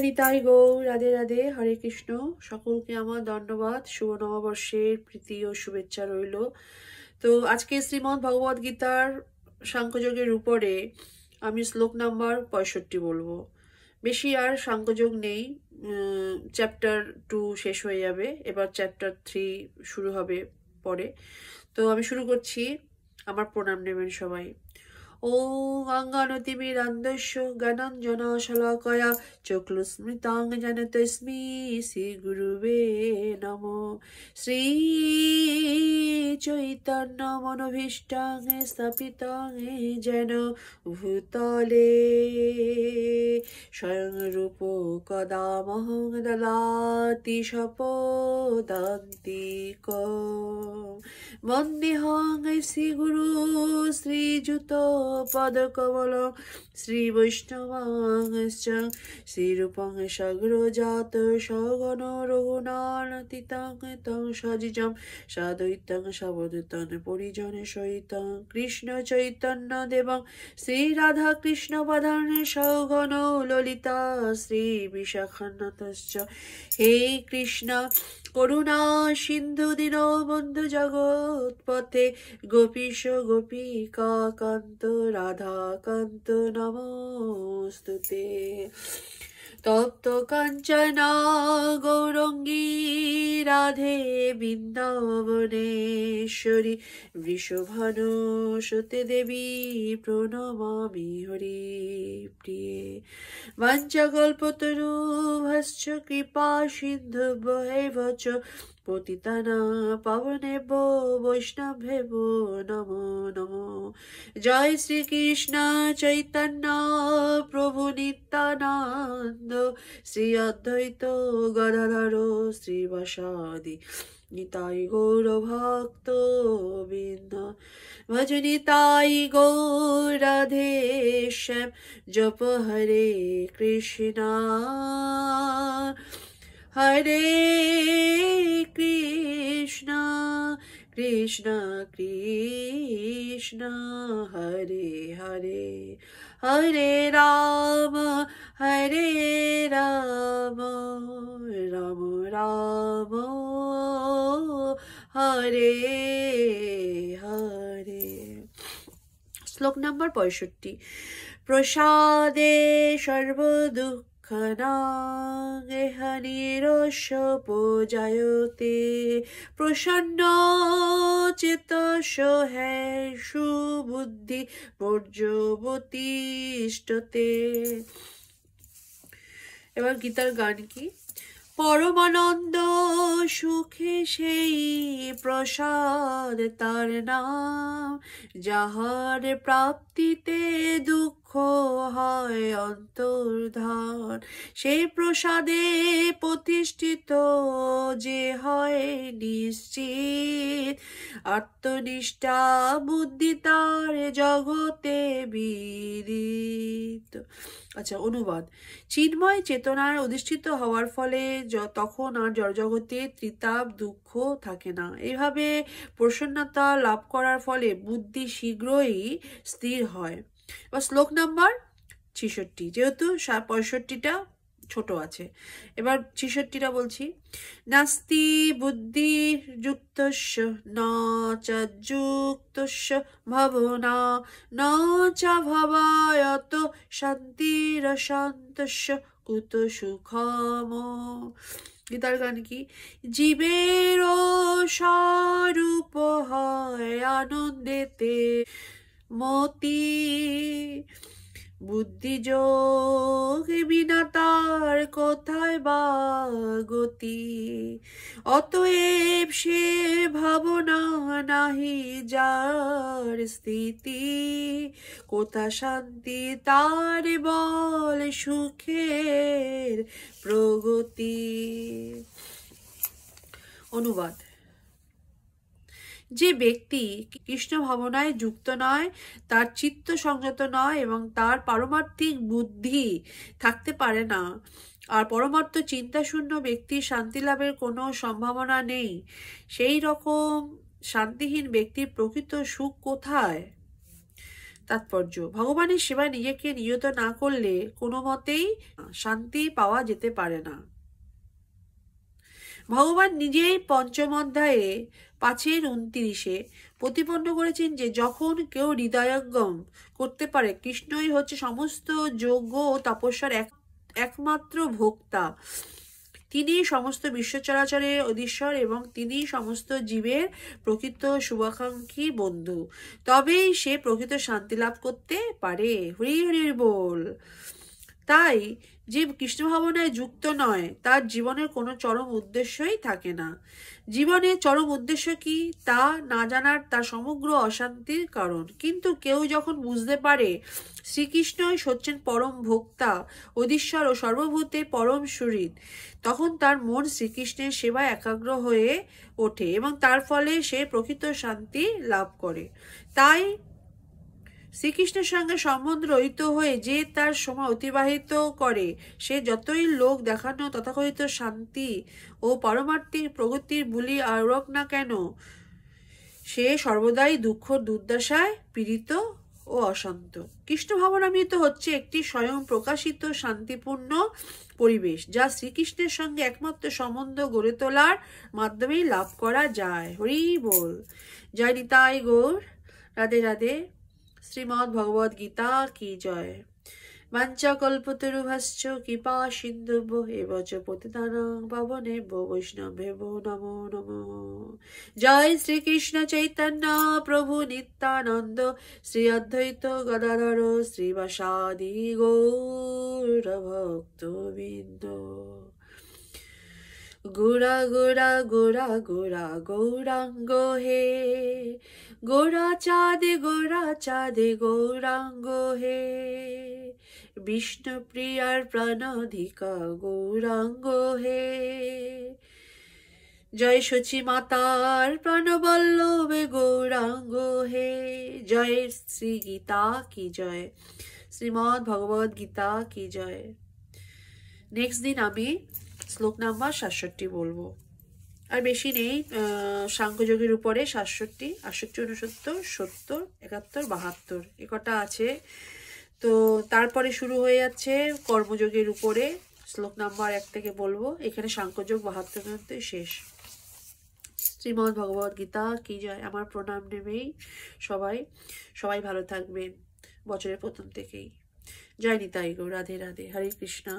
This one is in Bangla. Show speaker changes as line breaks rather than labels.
নিতাই গৌর, রাধে রাধে, হরে কৃষ্ণ। সকলকে আমার দণ্ডবাদ, শুভ নববর্ষের প্রীতি ও শুভেচ্ছা রইল। তো আজকে শ্রীমদ্ ভগবদ গীতার সাংখ্যযোগের উপরে আমি শ্লোক নাম্বার 65 বলবো। বেশি আর সাংখ্যযোগ নেই, চ্যাপ্টার 2 শেষ হয়ে যাবে, এবার চ্যাপ্টার 3 শুরু হবে পরে। তো আমি শুরু করছি, আমার প্রণাম নেবেন সবাই। ॐ अङ्गानतिमिरान्धस्य ज्ञानाञ्जनशलाकया चक्षुस्मृतां तस्मै श्रीगुरुवे नमो। श्रीचैतन्यमनोभीष्टां स्थापितां येन भूतले स्वयं रूपो कदा मह्यं ददाति स्वपदान्तिकम्। वन्देऽहं श्रीगुरु श्रीयुतो पदकमलं श्रीवैष्णवांश्च श्रीरूपं सग्रजातं सगण रघुनाथान्वितं तं सजिजं साद्वैतं सावधूतं परिजनसहितं कृष्ण चैतन्यदेवं श्रीराधाकृष्णपदां सगण ललिता श्रीविशाखान्वितश्च। हे कृष्ण করুণা সিন্ধু দীনবন্ধু জগৎপথে গোপীশ গোপিকা কান্ত রাধা কান্ত নমস্তুতে। তপ্ত কাঞ্চনা গৌরঙ্গী রাধে বৃন্দাবনেশ্বরী বৃষভানুসুতে দেবী প্রণমামি হরি প্রিয়ে। বাঞ্ছাকল্পতরুভ্যশ্চ কৃপা সিন্ধুভ্যেব চ পতিতানাং পাবনেভ্যো বৈষ্ণবেভ্যো নমো নমো। জয় শ্রীকৃষ্ণ চৈতন্য প্রভু নিত্যানন্দ শ্রী অদ্বৈত গদাধর শ্রীবাসাদি নিতাই গৌর ভক্ত বৃন্দ। ভজ নিতাই গৌর রাধে শ্যাম জপ হরে কৃষ্ণ হরে কৃষ্ণ কৃষ্ণ কৃষ্ণ হরে হরে হরে রাম হরে রাম রাম রাম হরে হরে। শ্লোক নাম্বার 65। প্রসাদে সর্বদুঃখানাং ইহ নিরস্যোপজায়তে প্রসন্ন চেতস হেষু বুদ্ধি পর্যবতিষ্ঠতে। এবার গীতার গান কি? পরমানন্দ সুখে সেই প্রসাদ তার নাম, যাহার প্রাপ্তিতে দুঃখ হয় অন্তর্ধান। সেই প্রসাদে প্রতিষ্ঠিত যে হয় নিশ্চিত, আত্মনিষ্ঠা বুদ্ধি তার জগতে বিদিত। আচ্ছা, অনুবাদ। চিন্ময় চেতনায় অধিষ্ঠিত হওয়ার ফলে তখন আর জড়জগতে ত্রিতাপ দুঃখ থাকে না। এইভাবে প্রসন্নতা লাভ করার ফলে বুদ্ধি শীঘ্রই স্থির হয়। এবার শ্লোক নাম্বার 66, যেহেতু 65টা ছোট আছে, এবার 66টা বলছি। নাস্তি বুদ্ধি যুক্তস্য ন চ যুক্তস্য ভাবনা ন চ ভাবায়ত শান্তিরশান্তস্য কুত সুখম। গীতার গান কি? জীবের স্বরূপ হয় আনন্দেতে মতি, বুদ্ধিযোগ বিনা তার কোথায় বা গতি। অতএব সে ভাবনা নাহি যার স্থিতি, কোথা শান্তি তার বল সুখের প্রগতি। অনুবাদ। যে ব্যক্তি কৃষ্ণ ভাবনায় যুক্ত নয়, তার চিত্ত সংযত নয় এবং তার পারমার্থিক বুদ্ধি থাকতে পারে না, আর পরমার্থ চিন্তাশূন্য ব্যক্তির শান্তি লাভের কোনো সম্ভাবনা নেই, সেই রকম শান্তিহীন ব্যক্তির প্রকৃত সুখ কোথায়? তাৎপর্য: ভগবানের সেবায় নিজেকে নিয়ত না করলে কোনো মতেই শান্তি পাওয়া যেতে পারে না। ভগবান নিজেই পঞ্চম অধ্যায়ে 5:29 প্রতিপন্ন করেছেন যে যখন কেউ হৃদয়ঙ্গম করতে পারে কৃষ্ণই হচ্ছে সমস্ত যজ্ঞ ও তপস্যার একমাত্র ভোক্তা। তিনি সমস্ত বিশ্ব চরাচরের অধীশ্বর এবং তিনি সমস্ত জীবের প্রকৃত শুভাকাঙ্ক্ষী বন্ধু। তবেই সে প্রকৃত শান্তি লাভ করতে পারে। হরি হরি বল। তাই যে কৃষ্ণ ভাবনায় যুক্ত নয় তার জীবনের কোনো চরম উদ্দেশ্যই থাকে না। জীবনের চরম উদ্দেশ্য কি তা না জানার তার সমগ্র অশান্তির কারণ। কিন্তু কেউ যখন বুঝতে পারে শ্রীকৃষ্ণই হচ্ছেন পরম ভোক্তা, অধীশ্বর ও সর্বভূতে পরম সুহৃদ, তখন তার মন শ্রীকৃষ্ণের সেবায় একাগ্র হয়ে ওঠে এবং তার ফলে সে প্রকৃত শান্তি লাভ করে। তাই শ্রীকৃষ্ণের সঙ্গে সম্বন্ধ রহিত হয়ে যে তার সময় অতিবাহিত করে সে যতই লোক দেখানো তথাকথিত শান্তি ও পারমার্থিক প্রগতির বুলি আরোক না কেন, সে সর্বদাই দুঃখ দুর্দশায় পীড়িত ও অশান্ত। কৃষ্ণ ভাবনামৃত হচ্ছে একটি স্বয়ং প্রকাশিত শান্তিপূর্ণ পরিবেশ যা শ্রীকৃষ্ণের সঙ্গে একমাত্র সম্বন্ধ গড়ে তোলার মাধ্যমেই লাভ করা যায়। হরি বল। জয় নিতাই গৌর। রাধে রাধে। শ্রীমদ্ ভগবদ গীতা কি জয়। বাঞ্ছা কল্পতরুভশ্চ কৃপা সিন্ধুভ্যো এব চ পতিতানাং পাবনেভ্যো বৈষ্ণবেভ্যো নমো নমঃ। জয় শ্রীকৃষ্ণ চৈতন্য প্রভু নিত্যানন্দ শ্রী অদ্বৈত গদাধর শ্রীবাসাদি গৌর ভক্তবৃন্দ। গোরা গোরা গোরা গোরা গৌরাঙ্গ হে, গোরা চাঁদে গৌরাঙ্গ হে, বিষ্ণুপ্রিয়ার প্রাণাধিকা গৌরাঙ্গ হে। জয় সচি মাতার প্রাণবল্লভে গৌরাঙ্গ হে। জয় শ্রী গীতা কি জয়। শ্রীমদ্ ভগবদ গীতা কি জয়। নেক্সট দিন আমি শ্লোক নাম্বার 67 বলবো, আর বেশি নেই। সাংখ্যযোগের উপরে 67, 68, 69, 70, 71, 72 এ কটা আছে। তো তারপরে শুরু হয়ে যাচ্ছে কর্মযোগের উপরে, শ্লোক নাম্বার 1 থেকে বলবো। এখানে সাংখ্যযোগ 72 পর্যন্ত শেষ। শ্রীমদ্ ভগবদ গীতা কি জয়। আমার প্রণাম নেবেই সবাই ভালো থাকবেন বছরের প্রথম থেকেই। জয় নিতাই গৌর। রাধে রাধে। হরে কৃষ্ণা।